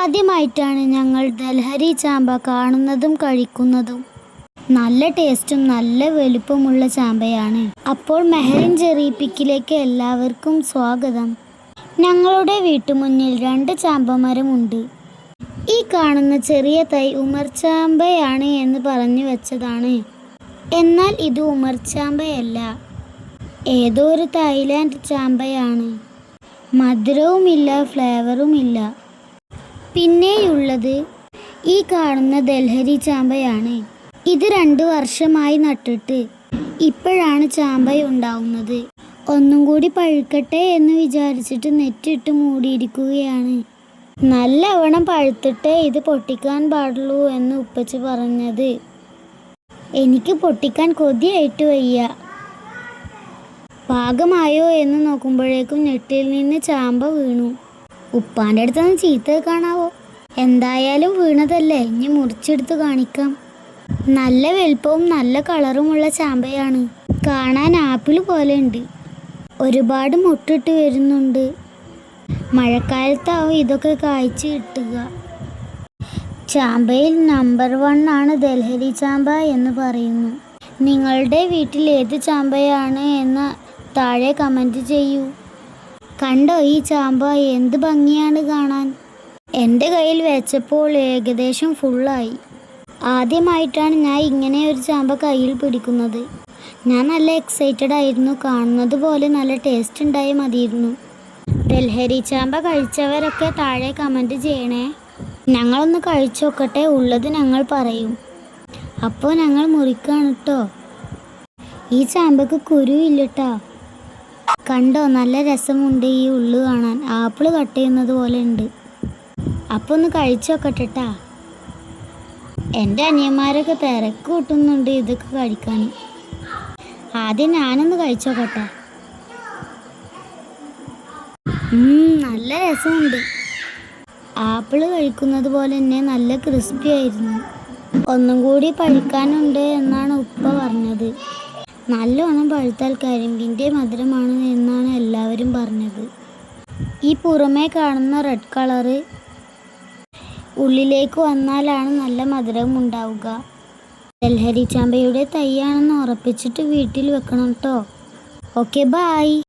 ആദ്യമായിട്ടാണ് ഞങ്ങൾ ദൽഹരി ചാമ്പ കാണുന്നതും കഴിക്കുന്നതും. നല്ല ടേസ്റ്റും നല്ല വലുപ്പമുള്ള ചാമ്പയാണ്. അപ്പോൾ മെഹറിൻ ജെറി പിക്കിലേക്ക് എല്ലാവർക്കും സ്വാഗതം. ഞങ്ങളുടെ വീട്ടുമുന്നിൽ 2 ചാമ്പമരമുണ്ട്. ഈ കാണുന്ന ചെറിയ തൈ ഉമർചാമ്പയാണ് എന്ന് പറഞ്ഞു വെച്ചതാണ്. എന്നാൽ ഇത് ഉമർചാമ്പയല്ല, ഏതോ ഒരു തായ്ലാൻഡ് ചാമ്പയാണ്. മധുരവുമില്ല, ഫ്ലേവറുമില്ല. പിന്നെയുള്ളത് ഈ കാണുന്ന ദൽഹരി ചാമ്പയാണ്. ഇത് 2 വർഷമായി നട്ടിട്ട് ഇപ്പോഴാണ് ചാമ്പയുണ്ടാവുന്നത്. ഒന്നും കൂടി പഴുക്കട്ടെ എന്ന് വിചാരിച്ചിട്ട് നെറ്റിട്ട് മൂടിയിരിക്കുകയാണ്. നല്ലവണ്ണം പഴുത്തിട്ടേ ഇത് പൊട്ടിക്കാൻ പാടുള്ളൂ എന്ന് ഉപ്പച്ചി പറഞ്ഞത്. എനിക്ക് പൊട്ടിക്കാൻ കൊതിയായിട്ട് വയ്യ. പാകമായോ എന്ന് നോക്കുമ്പോഴേക്കും നെറ്റിൽ നിന്ന് ചാമ്പ വീണു. ഉപ്പാൻ്റെ അടുത്തൊന്ന് ചീത്ത കാണാവോ? എന്തായാലും വീണതല്ലേ, ഇനി മുറിച്ചെടുത്ത് കാണിക്കാം. നല്ല വലുപ്പവും നല്ല കളറുമുള്ള ചാമ്പയാണ്. കാണാൻ ആപ്പിൾ പോലെ ഉണ്ട്. ഒരുപാട് മുട്ടിട്ട് വരുന്നുണ്ട്. മഴക്കാലത്താവും ഇതൊക്കെ കായ്ച്ച് കിട്ടുക. ചാമ്പയിൽ നമ്പർ 1 ആണ് ദൽഹരി ചാമ്പ എന്ന് പറയുന്നു. നിങ്ങളുടെ വീട്ടിൽ ഏത് ചാമ്പയാണ് എന്ന് താഴെ കമൻറ്റ് ചെയ്യൂ. കണ്ടോ ഈ ചാമ്പ, എന്ത് ഭംഗിയാണ് കാണാൻ. എൻ്റെ കയ്യിൽ വെച്ചപ്പോൾ ഏകദേശം ഫുള്ളായി. ആദ്യമായിട്ടാണ് ഞാൻ ഇങ്ങനെ ഒരു ചാമ്പ കയ്യിൽ പിടിക്കുന്നത്. ഞാൻ നല്ല എക്സൈറ്റഡ് ആയിരുന്നു. കാണുന്നത് പോലെ നല്ല ടേസ്റ്റ് ഉണ്ടായി മതിയിരുന്നു. ദൽഹരി ചാമ്പ കഴിച്ചവരൊക്കെ താഴെ കമൻറ്റ് ചെയ്യണേ. ഞങ്ങളൊന്ന് കഴിച്ചു നോക്കട്ടെ, ഉള്ളത് ഞങ്ങൾ പറയും. അപ്പോൾ ഞങ്ങൾ മുറിക്കാണ് കേട്ടോ. ഈ ചാമ്പക്ക് കുരുവില്ലട്ടോ. കണ്ടോ, നല്ല രസമുണ്ട് ഈ ഉള്ളു കാണാൻ. ആപ്പിൾ കട്ട് ചെയ്യുന്നത് പോലെ ഉണ്ട്. അപ്പോൾ ഒന്ന് കഴിച്ചു നോക്കട്ടെട്ടാ. എൻ്റെ അനിയന്മാരൊക്കെ തിരക്ക് കൂട്ടുന്നുണ്ട് ഇതൊക്കെ കഴിക്കാൻ. ആദ്യം ഞാനൊന്ന് കഴിച്ചു നോക്കട്ടെ. നല്ല രസമുണ്ട്. ആപ്പിൾ കഴിക്കുന്നത് പോലെ തന്നെ നല്ല ക്രിസ്പി ആയിരുന്നു. ഒന്നും കൂടി പഴുക്കാനുണ്ട് എന്നാണ് ഉപ്പ പറഞ്ഞത്. നല്ലോണം പഴുത്താൽ കരിമ്പിൻ്റെ മധുരമാണ് എന്നാണ് എല്ലാവരും പറഞ്ഞത്. ഈ പുറമേ കാണുന്ന റെഡ് കളറ് ഉള്ളിലേക്ക് വന്നാലാണ് നല്ല മധുരം ഉണ്ടാവുക. ദൽഹരി ചാമ്പയുടെ തൈയാണെന്ന് ഉറപ്പിച്ചിട്ട് വീട്ടിൽ വെക്കണം കേട്ടോ. Okay, by.